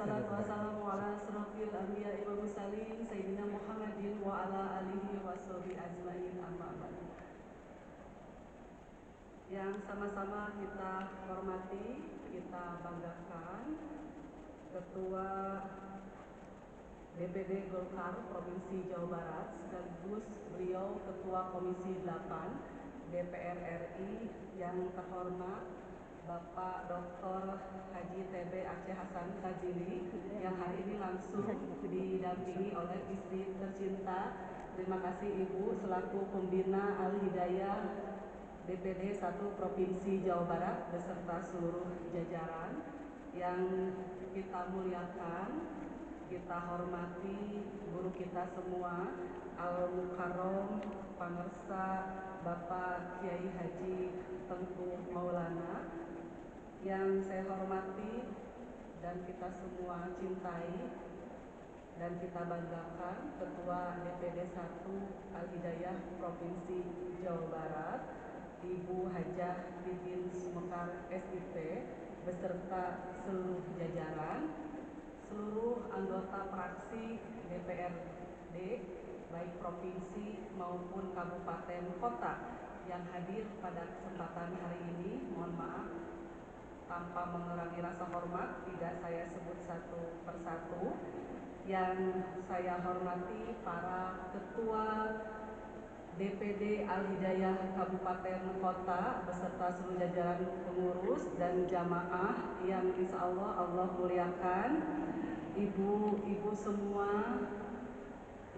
wassalatu wassalamu ala asrofil anbiya'i wal mursalin Sayyidina Muhammadin wa ala alihi wa sahbihi ajmain amma ba'du. Yang sama-sama kita hormati, kita banggakan Ketua DPD Golkar Provinsi Jawa Barat, sekaligus beliau Ketua Komisi 8 DPR RI yang terhormat Bapak Dr. Haji TB Aceh Hasan Tazili, yang hari ini langsung didampingi oleh istri tercinta. Terima kasih Ibu selaku pembina Al-Hidayah DPD 1 Provinsi Jawa Barat beserta seluruh jajaran yang kita muliakan, kita hormati guru kita semua, Al-Mukarrom Pangersa Bapak Kiai Haji Tengku Maulana, yang saya hormati dan kita semua cintai dan kita banggakan Ketua DPD 1 Al-Hidayah Provinsi Jawa Barat, Ibu Hajah Titin Sumekar SIP beserta seluruh jajaran, seluruh anggota fraksi DPRD baik provinsi maupun kabupaten kota yang hadir pada kesempatan hari ini. Mohon maaf tanpa mengurangi rasa hormat, tidak saya sebut satu persatu. Yang saya hormati para ketua DPD Al-Hidayah Kabupaten Kota beserta seluruh jajaran pengurus dan jamaah yang insya Allah muliakan, ibu-ibu semua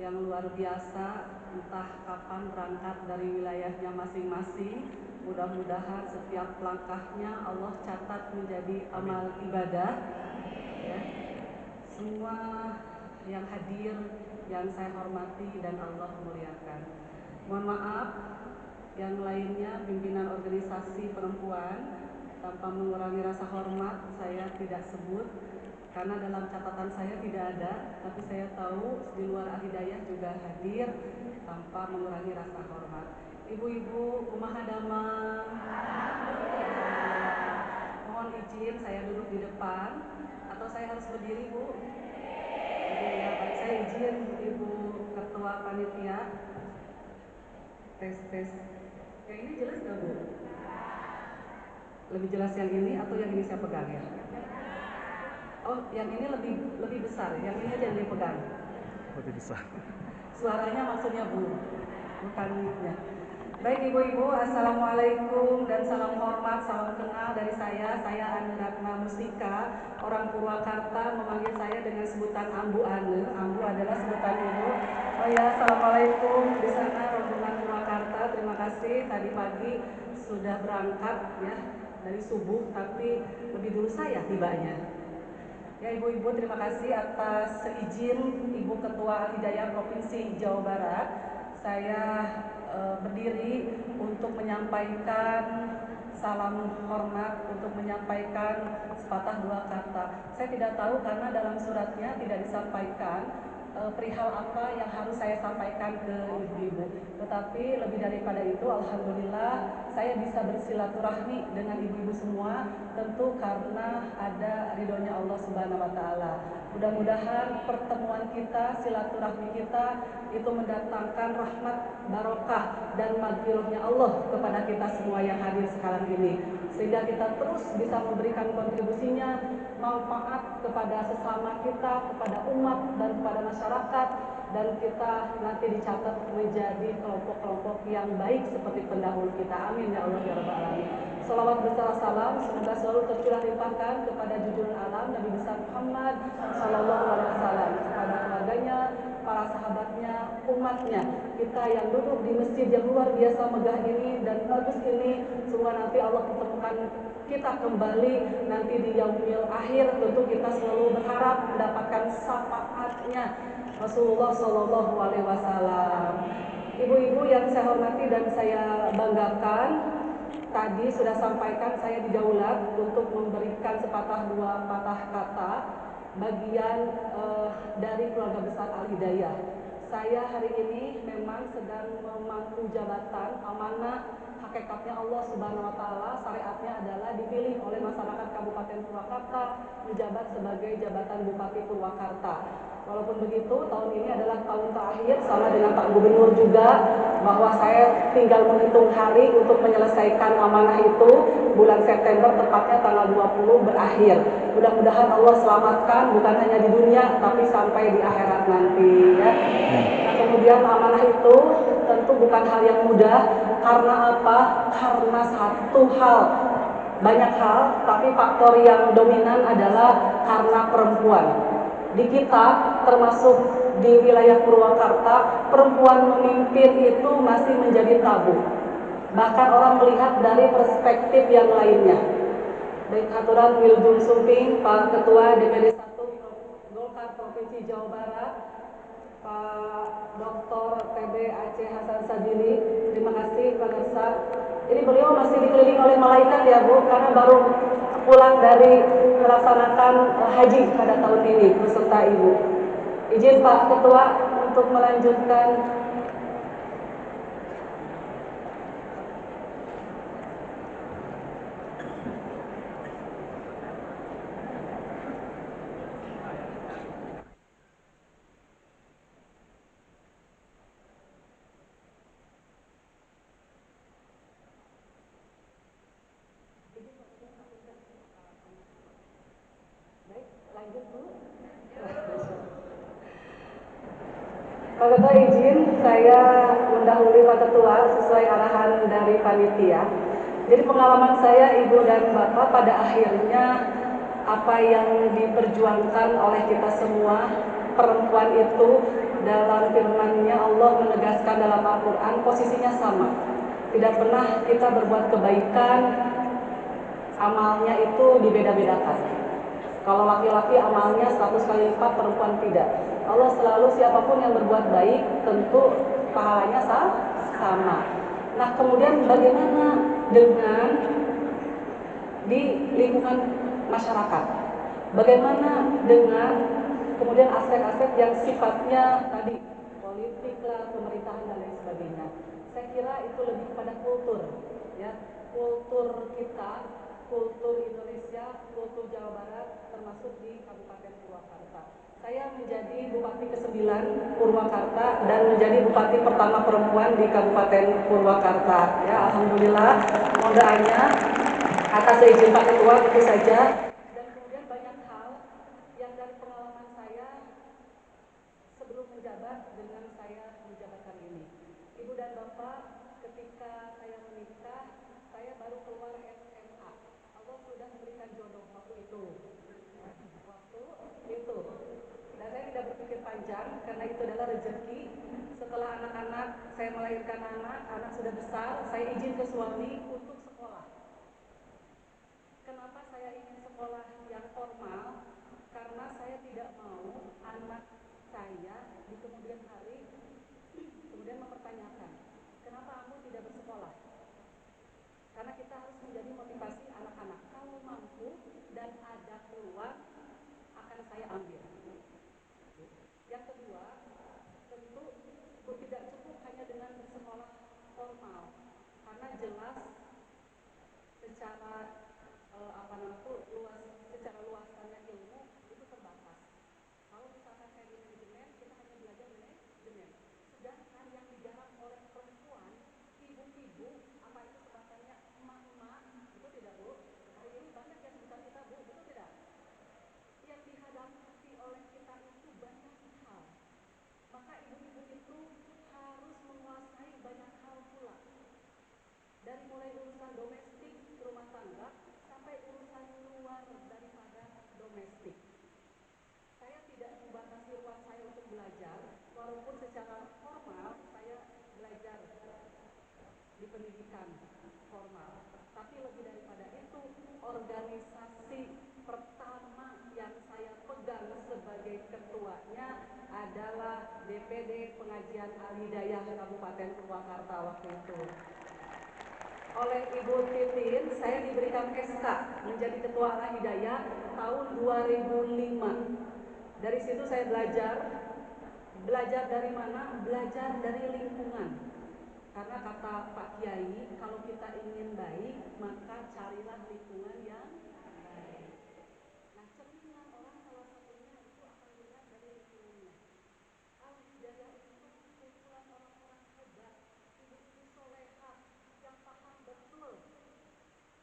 yang luar biasa, entah kapan berangkat dari wilayahnya masing-masing. Mudah-mudahan setiap langkahnya Allah catat menjadi amal ibadah ya. Semua yang hadir yang saya hormati dan Allah muliakan. Mohon maaf yang lainnya, pimpinan organisasi perempuan, tanpa mengurangi rasa hormat saya tidak sebut karena dalam catatan saya tidak ada, tapi saya tahu di luar Al-Hidayah juga hadir, tanpa mengurangi rasa hormat. Ibu-ibu kumaha damang? Mohon izin saya duduk di depan atau saya harus berdiri, Bu? Ya, baik, saya izin Ibu Ketua Panitia. Tes. Yang ini jelas nggak, Bu? Lebih jelas yang ini atau yang ini saya pegang ya? Oh, yang ini lebih besar, yang ini aja yang dipegang. Lebih besar. Suaranya maksudnya Bu, bukan mic-nya. Baik ibu-ibu, assalamualaikum dan salam hormat, salam kenal dari saya Anu Ratna Mustika, orang Purwakarta, memanggil saya dengan sebutan Ambu Anu. Ambu adalah sebutan ibu. Oh ya, assalamualaikum di sana rombongan Purwakarta. Terima kasih tadi pagi sudah berangkat ya dari subuh, tapi lebih dulu saya tibanya. Ya ibu-ibu, terima kasih atas izin Ibu Ketua Al-Hidayah Provinsi Jawa Barat. Saya berdiri untuk menyampaikan salam hormat, untuk menyampaikan sepatah dua kata. Saya tidak tahu karena dalam suratnya tidak disampaikan perihal apa yang harus saya sampaikan ke ibu-ibu. Tetapi lebih daripada itu, alhamdulillah saya bisa bersilaturahmi dengan ibu-ibu semua, tentu karena ada ridhonya Allah Subhanahu wa taala. Mudah-mudahan pertemuan kita, silaturahmi kita itu mendatangkan rahmat, barokah dan maghfirahnya Allah kepada kita semua yang hadir sekarang ini, sehingga kita terus bisa memberikan kontribusinya, manfaat kepada sesama kita, kepada umat dan kepada masyarakat, dan kita nanti dicatat menjadi kelompok-kelompok yang baik seperti pendahulu kita. Amin ya Allah ya rabbal alamin. Salawat beserta salam semoga selalu tercurah limpahkan kepada junjungan alam Nabi besar Muhammad sallallahu alaihi wasallam, kepada keluarganya, para sahabatnya, umatnya, kita yang duduk di masjid yang luar biasa megah ini dan bagus ini. Semoga nanti Allah pertemukan kita kembali nanti di yaumil akhir. Tentu kita selalu berharap mendapatkan syafaatnya Rasulullah Shallallahu Alaihi Wasallam. Ibu-ibu yang saya hormati dan saya banggakan, tadi sudah sampaikan saya didaulat untuk memberikan sepatah dua patah kata bagian dari keluarga besar Al-Hidayah. Saya hari ini memang sedang memangku jabatan amanah hak hakikatnya Allah Subhanahu wa taala, syariatnya adalah dipilih oleh masyarakat Kabupaten Purwakarta menjabat sebagai jabatan Bupati Purwakarta. Walaupun begitu, tahun ini adalah tahun terakhir sama dengan Pak Gubernur juga, bahwa saya tinggal menghitung hari untuk menyelesaikan amanah itu. Bulan September tepatnya tanggal 20 berakhir. Mudah-mudahan Allah selamatkan bukan hanya di dunia tapi sampai di akhirat nanti ya. Nah, kemudian amanah itu tentu bukan hal yang mudah. Karena apa? Karena satu hal, banyak hal, tapi faktor yang dominan adalah karena perempuan. Di kita, termasuk di wilayah Purwakarta, perempuan memimpin itu masih menjadi tabu. Bahkan orang melihat dari perspektif yang lainnya. Baik haturan Wilujeng Sumping, Pak Ketua DPD 1 Golkar Provinsi Jawa Barat, Pak Dr. TB Aceh Hasan Sadili, terima kasih Pak Nasa. Ini beliau masih dikelilingi oleh malaikat ya Bu, karena baru pulang dari melaksanakan haji pada tahun ini beserta Ibu. Izin Pak Ketua untuk melanjutkan. Lanjut Bu. Pak Ketua izin saya mendahului Pak Ketua sesuai arahan dari panitia. Jadi pengalaman saya Ibu dan Bapak pada akhirnya apa yang diperjuangkan oleh kita semua, perempuan itu dalam firman-Nya Allah menegaskan dalam Al-Quran posisinya sama. Tidak pernah kita berbuat kebaikan, amalnya itu dibeda-bedakan. Kalau laki-laki amalnya 100 kali lipat, perempuan tidak. Allah selalu siapapun yang berbuat baik tentu pahalanya sama. Nah kemudian bagaimana dengan di lingkungan masyarakat? Bagaimana dengan kemudian aspek-aspek yang sifatnya tadi politik lah, pemerintahan dan lain sebagainya? Saya kira itu lebih kepada kultur, ya, kultur kita, kultur Indonesia, kultur Jawa Barat, termasuk di Kabupaten Purwakarta. Saya menjadi Bupati ke-9 Purwakarta dan menjadi Bupati pertama perempuan di Kabupaten Purwakarta. Ya, alhamdulillah. Mohon doanya atas izin Pak Ketua tentu saja. Dan kemudian banyak hal yang dari pengalaman saya sebelum menjabat dengan saya menjabatkan ini. Ibu dan Bapak, ketika saya menikah, saya baru keluar SMA. Allah sudah memberikan jodoh waktu itu. Dan saya tidak berpikir panjang karena itu adalah rezeki. Setelah anak-anak, saya melahirkan anak sudah besar, saya izin ke suami untuk sekolah. Kenapa saya ingin sekolah yang formal? Karena saya tidak mau anak saya di kemudian hari kemudian mempertanyakan, kenapa aku tidak bersekolah? Karena kita harus menjadi motivasi anak-anak. Kalau mampu dan ada peluang, akan saya ambil. Yang kedua, tentu tidak cukup hanya dengan bersekolah formal, karena jelas secara secara luasannya ilmu itu terbatas. Kalau misalkan saya di manajemen, kita hanya belajar manajemen. Sedangkan yang digarap oleh perempuan, ibu-ibu, apa itu sebutannya emak-emak, itu tidak Bu. Hari ini banyak yang sekitar kita Bu, betul tidak? Yang dihadapi oleh kita itu banyak hal. Maka ibu-ibu itu harus menguasai banyak hal pula. Dari mulai urusan domestik rumah tangga sampai urusan luar daripada domestik. Saya tidak membatasi ruang saya untuk belajar, walaupun secara formal saya belajar di pendidikan formal. Tapi lebih daripada itu, organisasi pertama yang saya pegang sebagai ketuanya adalah DPD Pengajian Al-Hidayah Kabupaten Purwakarta waktu itu. Oleh Ibu Titin, saya diberikan SK menjadi Ketua Al-Hidayah tahun 2005. Dari situ saya belajar dari mana? Belajar dari lingkungan. Karena kata Pak Kiai, kalau kita ingin baik, maka carilah lingkungan yang baik. Nah, cerminan orang salah satunya itu akan dilihat dari lingkungannya. Al-Hidayah itu kumpulan orang-orang hebat, ibu-ibu solehah yang paham betul.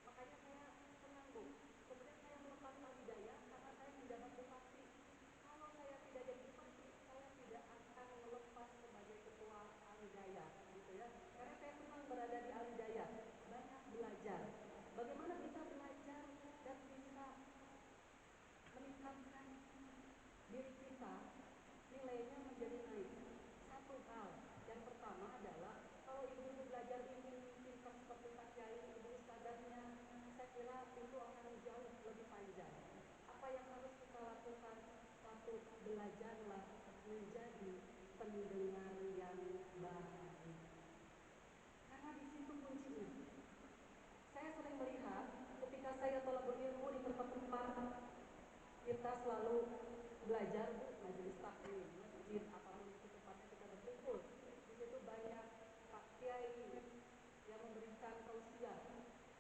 Makanya saya senang, Bu. Kemudian saya melepas Al-Hidayah karena saya menjabat bupati. Kalau saya tidak jadi bupati, saya tidak akan melepas sebagai ketua Al-Hidayah, gitu ya. Karena saya senang berada di Al-Hidayah, banyak belajar. Bagaimana kita belajar dan bisa meningkatkan diri kita, nilainya menjadi naik. Satu hal, yang pertama adalah kalau ibu-ibu belajar ingin pintar seperti Pak Kiai, ibu ustazahnya, saya kira itu akan jauh lebih panjang. Apa yang harus kita lakukan? Satu, belajarlah menjadi pendengar yang baik. Karena di situ kuncinya. Saya sering melihat ketika saya telah berilmu di tempat-tempat, kita selalu belajar majelis taklim, masjid, apapun itu tempatnya kita berkumpul. Di situ banyak Pak Kiai yang memberikan tausiah.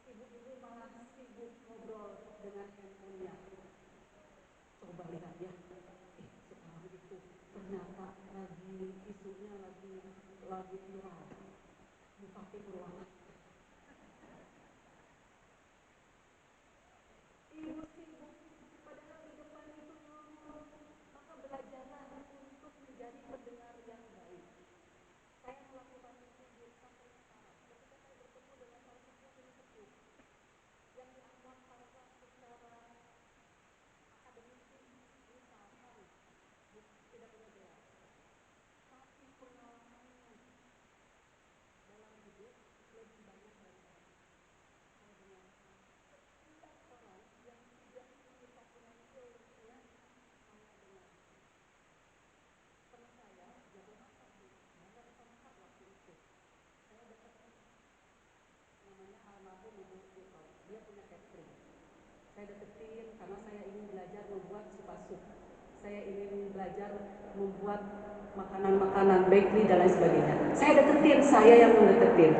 Ibu-ibu malah sibuk ngobrol dengan handphonenya. Coba lihat ya, sekarang itu ternyata lagi isunya lagi viral. Bupati Purwakarta. Ibu sibuk, padahal di depan itu ngomong. Maka belajarlah untuk menjadi pendengar yang baik. Saya melakukan itu sampai sekarang. Ketika saya bertemu dengan para sepuh ini sepuh yang dianggap para secara akademisi misalkan tidak punya gelar, tapi pengalamannya dalam hidup lebih banyak dari saya. Saya dengarkan setiap orang yang tidak kita punya ilmunya, saya dengar. Teman saya jago masak, bangga bisa masak waktu itu. Saya dapat namanya almarhum Ibu Tito, dia punya catering. Saya deketin karena saya ingin belajar membuat supasup. Saya ingin belajar membuat makanan-makanan bakery dan lain sebagainya. Saya deketin, saya yang mendeketin.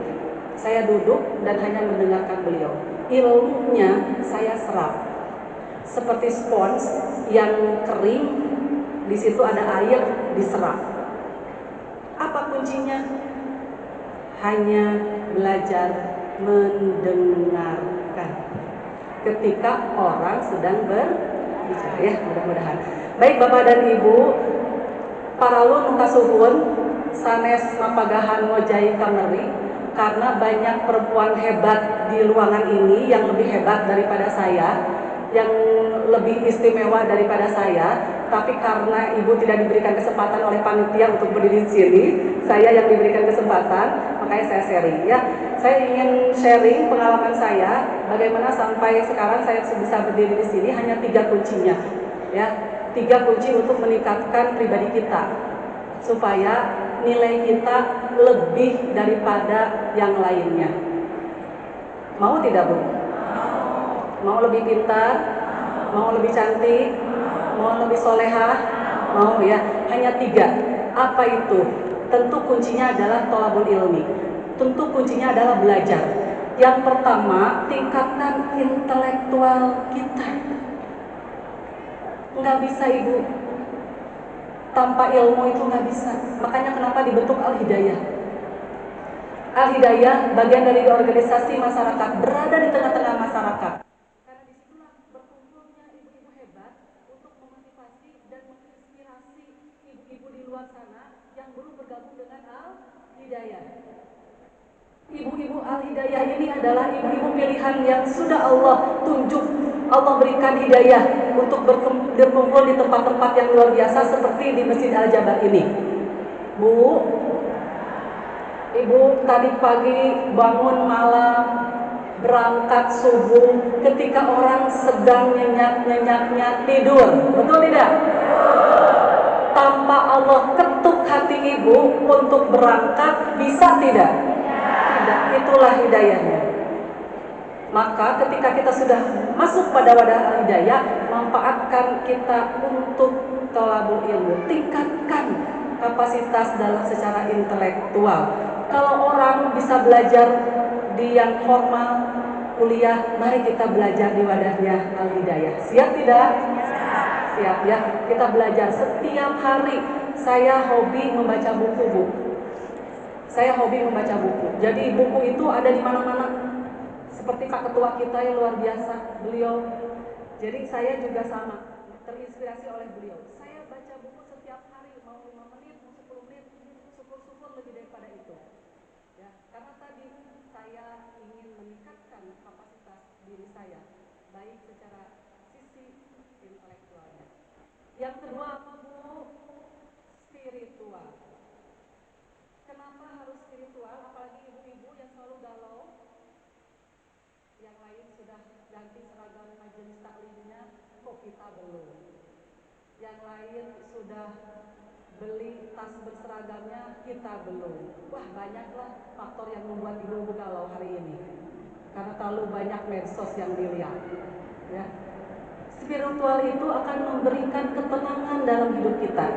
Saya duduk dan hanya mendengarkan beliau. Ilmunya saya serap. Seperti spons yang kering, di situ ada air diserap. Apa kuncinya? Hanya belajar mendengarkan ketika orang sedang berbicara, ya, mudah-mudahan. Baik Bapak dan Ibu, paralun nukasuhun sanes mapagahan ngojai kameri, karena banyak perempuan hebat di ruangan ini yang lebih hebat daripada saya, yang lebih istimewa daripada saya, tapi karena Ibu tidak diberikan kesempatan oleh panitia untuk berdiri di sini, saya yang diberikan kesempatan, makanya saya sharing, ya. Saya ingin sharing pengalaman saya, bagaimana sampai sekarang saya bisa berdiri di sini. Hanya 3 kuncinya, ya, 3 kunci untuk meningkatkan pribadi kita, supaya nilai kita lebih daripada yang lainnya. Mau tidak, Bu? Mau lebih pintar? Mau lebih cantik? Mau lebih solehah? Mau, ya. Hanya 3. Apa itu? Tentu kuncinya adalah thalabul ilmi. Tentu kuncinya adalah belajar. Yang pertama, tingkatkan intelektual kita. Nggak bisa, Ibu, tanpa ilmu itu nggak bisa. Makanya kenapa dibentuk Al-Hidayah. Al-Hidayah bagian dari organisasi masyarakat, berada di tengah-tengah masyarakat. Karena disitulah berkumpulnya ibu-ibu hebat untuk memotivasi dan menginspirasi ibu-ibu di luar sana yang belum bergabung dengan Al-Hidayah. Ibu-ibu Al-Hidayah ini adalah ibu-ibu pilihan yang sudah Allah tunjuk, Allah berikan hidayah untuk berkumpul di tempat-tempat yang luar biasa seperti di Masjid Al-Jabar ini. Bu, Ibu tadi pagi bangun malam, berangkat subuh ketika orang sedang nyenyak-nyenyaknya tidur, betul tidak? Tanpa Allah ketuk hati Ibu untuk berangkat, bisa tidak? Tidak, itulah hidayahnya. Maka ketika kita sudah masuk pada wadah hidayah, manfaatkan kita untuk thalabul ilmu, tingkatkan kapasitas dalam secara intelektual. Kalau orang bisa belajar di yang formal, kuliah, mari kita belajar di wadahnya Al-Hidayah. Siap tidak? Siap ya. Kita belajar setiap hari. Saya hobi membaca buku, Bu. Saya hobi membaca buku. Jadi buku itu ada di mana-mana. Seperti Pak Ketua kita yang luar biasa, beliau. Jadi saya juga sama, terinspirasi oleh beliau. Saya baca buku setiap hari, mau 5 menit, mau 10 menit, syukur-syukur lebih daripada itu. Ya, karena tadi saya ingin meningkatkan kapasitas diri saya, baik secara sisi intelektualnya. Yang kedua apa, Bu? Spiritual. Kenapa harus spiritual? Apalagi ibu-ibu yang selalu galau. Yang lain sudah ganti seragam majelis taklimnya, kok kita belum? Yang lain sudah beli tas berseragamnya, kita belum. Wah, banyaklah faktor yang membuat ibu-ibu galau hari ini. Karena terlalu banyak medsos yang dilihat. Ya. Spiritual itu akan memberikan ketenangan dalam hidup kita.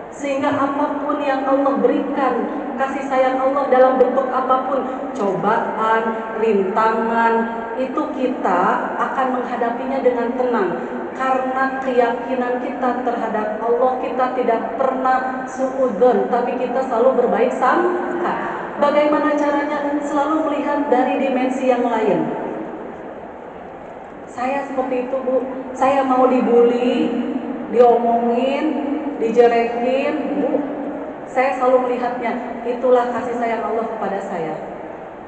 Sehingga apapun yang Allah berikan, kasih sayang Allah dalam bentuk apapun, cobaan, rintangan, itu kita akan menghadapinya dengan tenang. Karena keyakinan kita terhadap Allah, kita tidak pernah suudzon, tapi kita selalu berbaik sangka. Bagaimana caranya? Selalu melihat dari dimensi yang lain. Saya seperti itu, Bu. Saya mau dibully, diomongin, dijelekin, Bu. Saya selalu melihatnya, itulah kasih sayang Allah kepada saya.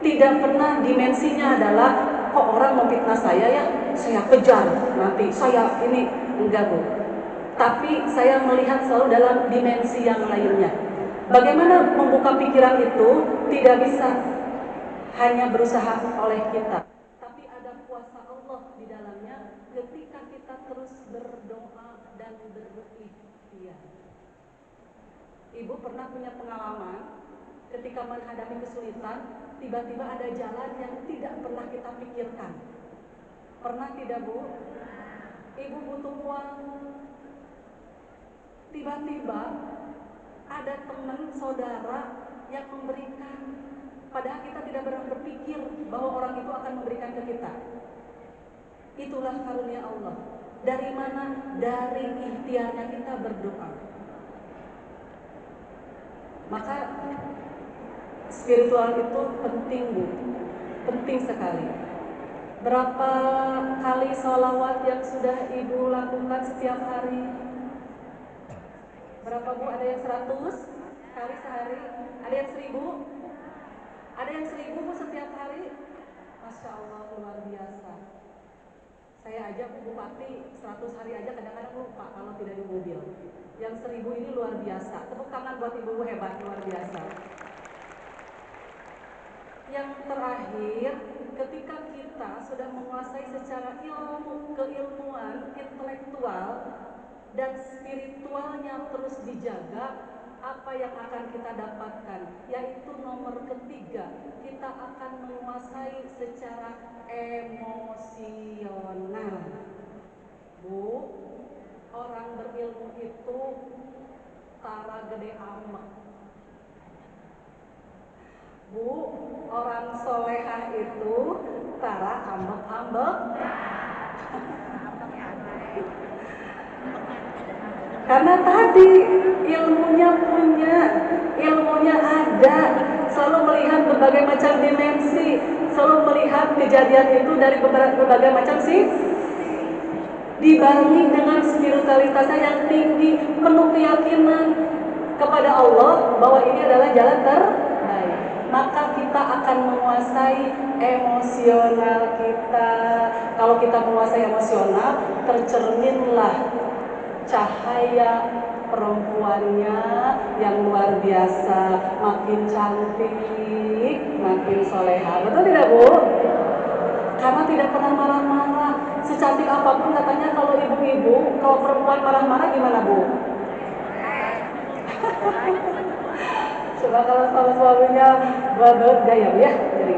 Tidak pernah dimensinya adalah, kok orang mau fitnah saya ya, saya kejar, nanti saya ini, enggak, Bu. Tapi saya melihat selalu dalam dimensi yang lainnya. Bagaimana membuka pikiran itu? Tidak bisa hanya berusaha oleh kita, tapi ada kuasa Allah di dalamnya ketika kita terus berdoa dan berikhtiar. Ibu pernah punya pengalaman ketika menghadapi kesulitan, tiba-tiba ada jalan yang tidak pernah kita pikirkan. Pernah tidak, Bu? Ibu butuh uang, tiba-tiba ada teman, saudara yang memberikan, padahal kita tidak pernah berpikir bahwa orang itu akan memberikan ke kita. Itulah karunia Allah. Dari mana? Dari ikhtiarnya kita berdoa. Maka spiritual itu penting, Bu. Penting sekali. Berapa kali sholawat yang sudah Ibu lakukan setiap hari? Berapa, Bu? Ada yang 100 kali sehari? Ada yang 1000? Ada yang 1000, Bu, setiap hari? Masya Allah, luar biasa. Saya aja, Bu Bupati, 100 hari aja kadang-kadang lupa kalau tidak di mobil. Yang 1000 ini luar biasa. Tepuk tangan buat Ibu hebat, luar biasa. Yang terakhir, ketika kita sudah menguasai secara ilmu, keilmuan, intelektual, dan spiritualnya terus dijaga, apa yang akan kita dapatkan? Yaitu nomor ketiga, kita akan menguasai secara emosional. Bu, orang berilmu itu tara gede amat. Bu, orang solehah itu tara ambek-ambek. Karena tadi ilmunya ilmunya ada, selalu melihat berbagai macam dimensi, selalu melihat kejadian itu dari berbagai macam sisi. Dibarengi dengan spiritualitasnya yang tinggi, penuh keyakinan kepada Allah bahwa ini adalah jalan terbaik, maka kita akan menguasai emosional kita. Kalau kita menguasai emosional, tercerminlah cahaya perempuannya yang luar biasa, makin cantik, makin soleha. Betul tidak, Bu? Karena tidak pernah marah-marah. Secantik apapun katanya kalau ibu-ibu, kalau perempuan marah-marah gimana, Bu? Coba kalau sama suaminya banget gaya, ya. Jadi,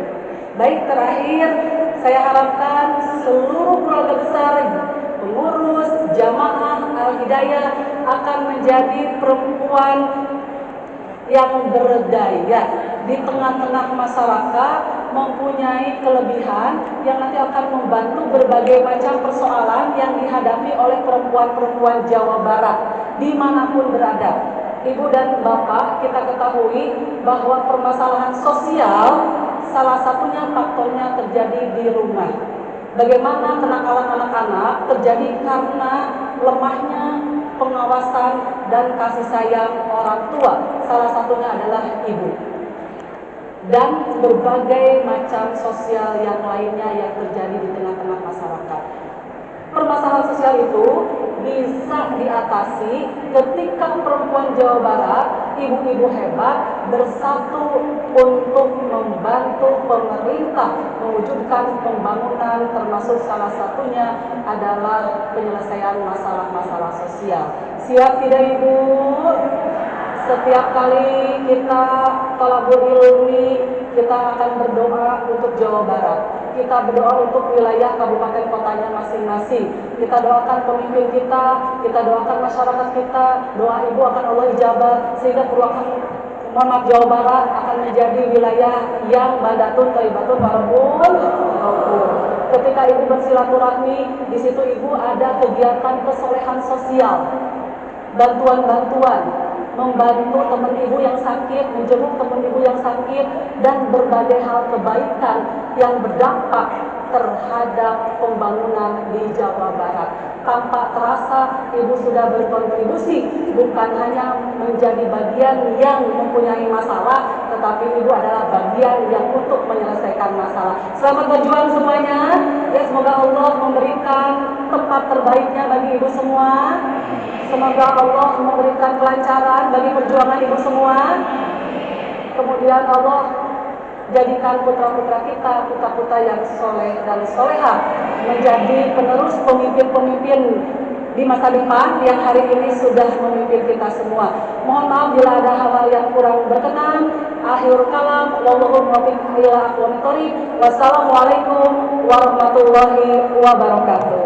baik, terakhir saya harapkan seluruh keluarga besar, pengurus, jamaah Al-Hidayah akan menjadi perempuan yang berdaya di tengah-tengah masyarakat, mempunyai kelebihan yang nanti akan membantu berbagai macam persoalan yang dihadapi oleh perempuan-perempuan Jawa Barat dimanapun berada. Ibu dan Bapak, kita ketahui bahwa permasalahan sosial salah satunya faktornya terjadi di rumah. Bagaimana kenakalan anak-anak terjadi karena lemahnya pengawasan dan kasih sayang orang tua. Salah satunya adalah ibu. Dan berbagai macam sosial yang lainnya yang terjadi di tengah-tengah masyarakat. Permasalahan sosial itu bisa diatasi ketika perempuan Jawa Barat, ibu-ibu hebat bersatu untuk membantu pemerintah mewujudkan pembangunan, termasuk salah satunya adalah penyelesaian masalah-masalah sosial. Siap tidak Ibu? Setiap kali kita thalabul ilmi, kita akan berdoa untuk Jawa Barat. Kita berdoa untuk wilayah kabupaten kotanya masing-masing. Kita doakan pemimpin kita doakan masyarakat kita. Doa Ibu akan Allah ijabah sehingga Jawa Barat akan menjadi wilayah yang Baldatun Thayyibatun Warabun. Ketika Ibu bersilaturahmi, di situ Ibu ada kegiatan kesolehan sosial, bantuan-bantuan, membantu teman ibu yang sakit, menjenguk teman ibu yang sakit, dan berbagai hal kebaikan yang berdampak terhadap pembangunan di Jawa Barat. Tanpa terasa ibu sudah berkontribusi, bukan hanya menjadi bagian yang mempunyai masalah, tetapi ibu adalah bagian yang untuk menyelesaikan masalah. Selamat berjuang semuanya. Ya, semoga Allah memberikan tempat terbaiknya bagi ibu semua. Semoga Allah memberikan kelancaran bagi perjuangan ibu semua. Kemudian Allah jadikan putra-putra kita, putra-putra yang soleh dan soleha, menjadi penerus pemimpin-pemimpin di masa depan yang hari ini sudah memimpin kita semua. Mohon maaf bila ada hal-hal yang kurang berkenan. Akhirul kalam, wallahu muwaffiq ila aqwamit thoriq. Wassalamualaikum warahmatullahi wabarakatuh.